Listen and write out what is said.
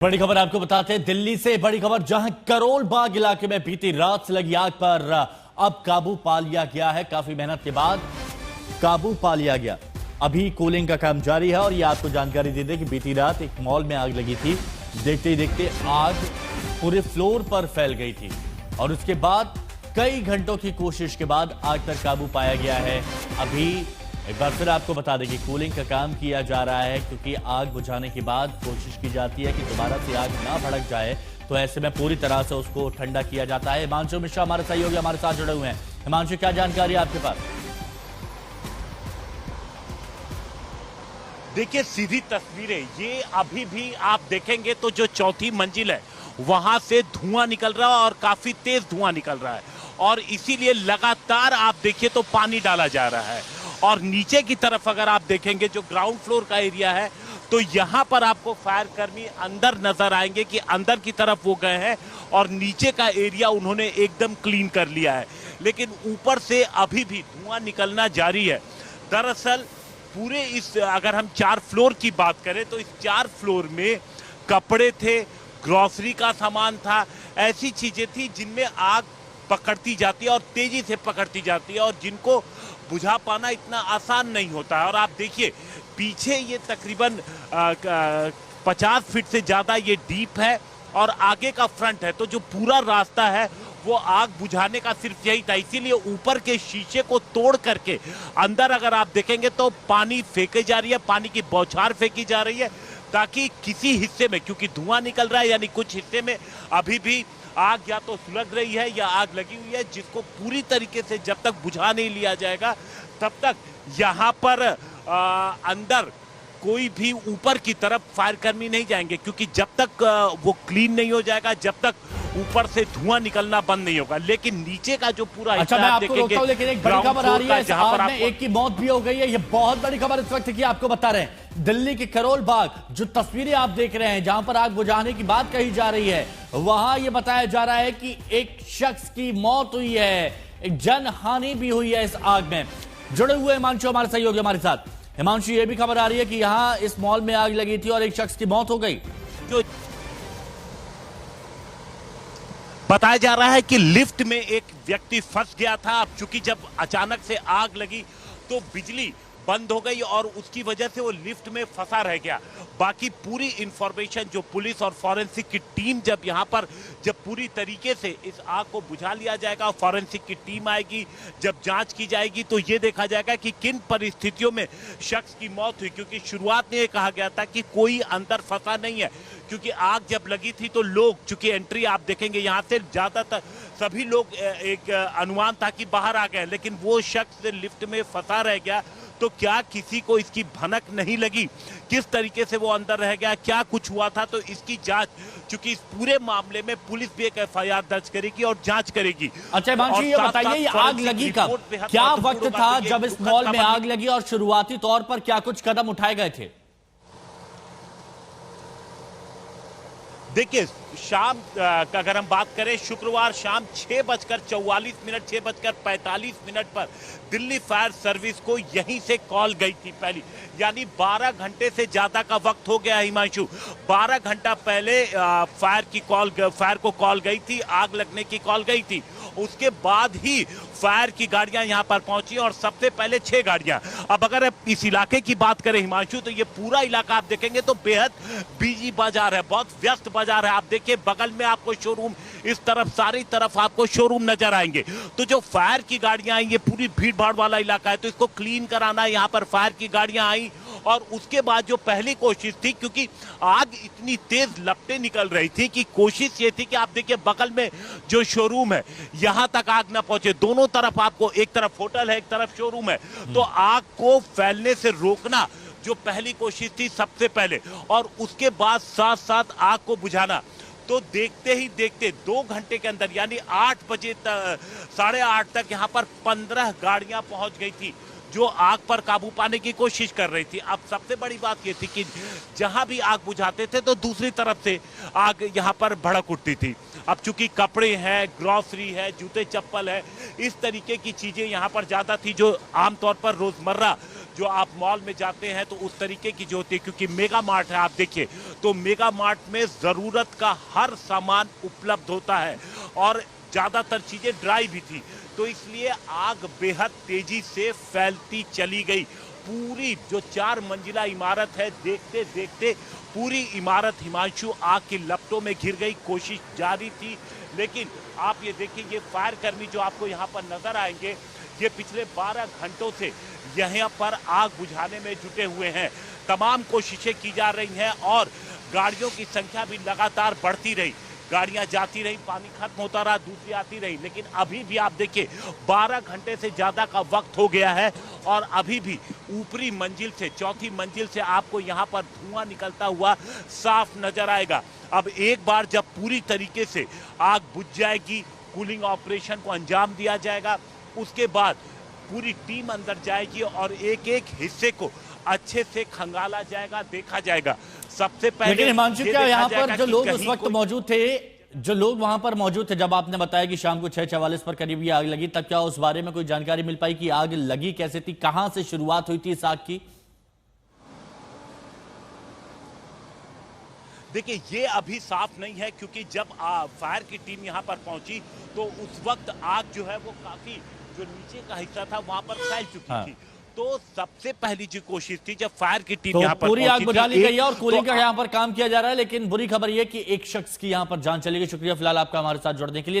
बड़ी खबर आपको बताते हैं, दिल्ली से बड़ी खबर, जहां करोल बाग इलाके में बीती रात से लगी आग पर अब काबू पा लिया गया है। काफी मेहनत के बाद काबू पा लिया गया। अभी कूलिंग का काम जारी है और ये आपको जानकारी दे दें कि बीती रात एक मॉल में आग लगी थी। देखते ही देखते आग पूरे फ्लोर पर फैल गई थी और उसके बाद कई घंटों की कोशिश के बाद आग पर काबू पाया गया है। अभी एक बार फिर आपको बता दें कि कूलिंग का काम किया जा रहा है, क्योंकि आग बुझाने के बाद कोशिश की जाती है कि दोबारा से आग ना भड़क जाए, तो ऐसे में पूरी तरह से उसको ठंडा किया जाता है। हिमांशु मिश्रा हमारे सहयोगी हमारे साथ जुड़े हुए हैं। हिमांशु, क्या जानकारी है आपके पास? देखिए, सीधी तस्वीरें ये अभी भी आप देखेंगे तो जो चौथी मंजिल है वहां से धुआं निकल रहा है और काफी तेज धुआं निकल रहा है और इसीलिए लगातार आप देखिए तो पानी डाला जा रहा है। और नीचे की तरफ अगर आप देखेंगे जो ग्राउंड फ्लोर का एरिया है तो यहां पर आपको फायर कर्मी अंदर नजर आएंगे कि अंदर की तरफ वो गए हैं और नीचे का एरिया उन्होंने एकदम क्लीन कर लिया है, लेकिन ऊपर से अभी भी धुआं निकलना जारी है। दरअसल पूरे इस अगर हम 4 फ्लोर की बात करें तो इस 4 फ्लोर में कपड़े थे, ग्रोसरी का सामान था, ऐसी चीजें थी जिनमें आग पकड़ती जाती है और तेजी से पकड़ती जाती है और जिनको बुझा पाना इतना आसान नहीं होता है। और आप देखिए पीछे ये तकरीबन 50 फीट से ज्यादा ये डीप है और आगे का फ्रंट है, तो जो पूरा रास्ता है वो आग बुझाने का सिर्फ यही था। इसीलिए ऊपर के शीशे को तोड़ करके अंदर अगर आप देखेंगे तो पानी फेंकी जा रही है, पानी की बौछार फेंकी जा रही है ताकि किसी हिस्से में, क्योंकि धुआं निकल रहा है यानी कुछ हिस्से में अभी भी आग या तो सुलग रही है या आग लगी हुई है, जिसको पूरी तरीके से जब तक बुझा नहीं लिया जाएगा तब तक यहाँ पर अंदर कोई भी ऊपर की तरफ फायर कर्मी नहीं जाएंगे, क्योंकि जब तक वो क्लीन नहीं हो जाएगा, जब तक ऊपर से धुआं निकलना बंद नहीं होगा। लेकिन नीचे का जो पूरा अच्छा, मैं आपको रोकता हूं, लेकिन एक बड़ी खबर आ रही है, जहां पर एक की मौत भी हो गई है। ये बहुत बड़ी खबर इस वक्त की आपको बता रहे हैं। दिल्ली के करोल बाग जो तस्वीरें आप देख रहे हैं, जहां पर आग बुझाने की बात कही जा रही है, वहां ये बताया जा रहा है कि एक शख्स की मौत हुई है, एक जनहानि भी हुई है इस आग में। जुड़े हुए हिमांशु हमारे सहयोगी हमारे साथ। हिमांशु, ये भी खबर आ रही है कि यहाँ इस मॉल में आग लगी थी और एक शख्स की मौत हो गई। जो बताया जा रहा है कि लिफ्ट में एक व्यक्ति फंस गया था। अब चूंकि जब अचानक से आग लगी तो बिजली बंद हो गई और उसकी वजह से वो लिफ्ट में फंसा रह गया। बाकी पूरी इंफॉर्मेशन जो पुलिस और फॉरेंसिक की टीम जब पूरी तरीके से इस आग को बुझा लिया जाएगा, फॉरेंसिक की टीम आएगी, जब जांच की जाएगी तो ये देखा जाएगा कि किन परिस्थितियों में शख्स की मौत हुई, क्योंकि शुरुआत में ये कहा गया था कि कोई अंदर फंसा नहीं है, क्योंकि आग जब लगी थी तो लोग, चूंकि एंट्री आप देखेंगे यहाँ से ज्यादातर सभी लोग, एक अनुमान था कि बाहर आ गए, लेकिन वो शख्स लिफ्ट में फंसा रह गया। तो क्या किसी को इसकी भनक नहीं लगी, किस तरीके से वो अंदर रह गया, क्या कुछ हुआ था, तो इसकी जांच, चूंकि इस पूरे मामले में पुलिस भी एक एफआईआर दर्ज करेगी और जांच करेगी। अच्छा हिमांशु, ये बताइए ये आग लगी कब, क्या वक्त था जब इस मॉल में आग लगी और शुरुआती तौर पर क्या कुछ कदम उठाए गए थे? देखिए, शाम का अगर हम बात करें, शुक्रवार शाम 6:44, 6:45 पर दिल्ली फायर सर्विस को यहीं से कॉल गई थी पहली, यानी 12 घंटे से ज्यादा का वक्त हो गया हिमांशु। 12 घंटा पहले फायर को कॉल गई थी, आग लगने की कॉल गई थी। उसके बाद ही फायर की गाड़ियां यहां पर पहुंची और सबसे पहले 6 गाड़ियां। अब अगर इस इलाके की बात करें हिमांशु, तो ये पूरा इलाका आप देखेंगे तो बेहद बिजी बाजार है, बहुत व्यस्त बाजार है। आप देखिए बगल में आपको शोरूम, इस तरफ सारी तरफ आपको शोरूम नजर आएंगे। तो जो फायर की गाड़ियां आई, ये पूरी भीड़ भाड़ वाला इलाका है, तो इसको क्लीन कराना, यहाँ पर फायर की गाड़ियां आई और उसके बाद जो पहली कोशिश थी, क्योंकि आग इतनी तेज लपटें निकल रही थी कि कोशिश ये थी कि आप देखिए बगल में जो शोरूम है यहां तक आग ना पहुंचे। दोनों तरफ आपको, एक तरफ होटल है, एक तरफ शोरूम है, तो आग को फैलने से रोकना जो पहली कोशिश थी सबसे पहले, और उसके बाद साथ साथ आग को बुझाना। तो देखते ही देखते 2 घंटे के अंदर, यानी 8 बजे तक, 8:30 तक यहाँ पर 15 गाड़ियां पहुंच गई थी जो आग पर काबू पाने की कोशिश कर रही थी। अब सबसे बड़ी बात यह थी कि जहां भी आग बुझाते थे तो दूसरी तरफ से आग यहां पर भड़क उठती थी। अब चूंकि कपड़े हैं, ग्रोसरी है, जूते चप्पल है, इस तरीके की चीजें यहां पर ज्यादा थी जो आमतौर पर रोजमर्रा जो आप मॉल में जाते हैं तो उस तरीके की जो होती है, क्योंकि मेगा मार्ट है, आप देखिए तो मेगा मार्ट में जरूरत का हर सामान उपलब्ध होता है और ज्यादातर चीजें ड्राई भी थी, तो इसलिए आग बेहद तेजी से फैलती चली गई। पूरी जो 4 मंजिला इमारत है, देखते देखते पूरी इमारत हिमांशु आग की लपटों में घिर गई। कोशिश जारी थी, लेकिन आप ये देखिए, ये फायर कर्मी जो आपको यहाँ पर नजर आएंगे, ये पिछले 12 घंटों से यहाँ पर आग बुझाने में जुटे हुए हैं। तमाम कोशिशें की जा रही हैं और गाड़ियों की संख्या भी लगातार बढ़ती रही, गाड़ियां जाती रही, पानी खत्म होता रहा, दूसरी आती रही, लेकिन अभी भी आप देखिए 12 घंटे से ज्यादा का वक्त हो गया है और अभी भी ऊपरी मंजिल से, चौथी मंजिल से आपको यहां पर धुआं निकलता हुआ साफ नजर आएगा। अब एक बार जब पूरी तरीके से आग बुझ जाएगी, कूलिंग ऑपरेशन को अंजाम दिया जाएगा, उसके बाद पूरी टीम अंदर जाएगी और एक एक हिस्से को अच्छे से खंगाला जाएगा, देखा जाएगा। सबसे पहले लेकिन हिमांशु, क्या यहाँ पर जो लोग उस वक्त कोई... मौजूद थे, जो लोग वहां पर मौजूद थे जब आपने बताया कि शाम को 6:44 पर करीब ये आग लगी, तब क्या उस बारे में कोई जानकारी मिल पाई कि आग लगी कैसे थी, कहां से शुरुआत हुई थी इस आग की? देखिए, ये अभी साफ नहीं है, क्योंकि जब फायर की टीम यहां पर पहुंची तो उस वक्त आग जो है वो काफी, जो नीचे का हिस्सा था वहां पर फैल चुकी थी। तो सबसे पहली जो कोशिश थी, जब फायर की टीम यहाँ पर पूरी आग बुझा ली गई है और कूलिंग तो का यहाँ पर काम किया जा रहा है, लेकिन बुरी खबर यह कि एक शख्स की यहाँ पर जान चली गई। शुक्रिया फिलहाल आपका हमारे साथ जुड़ने के लिए।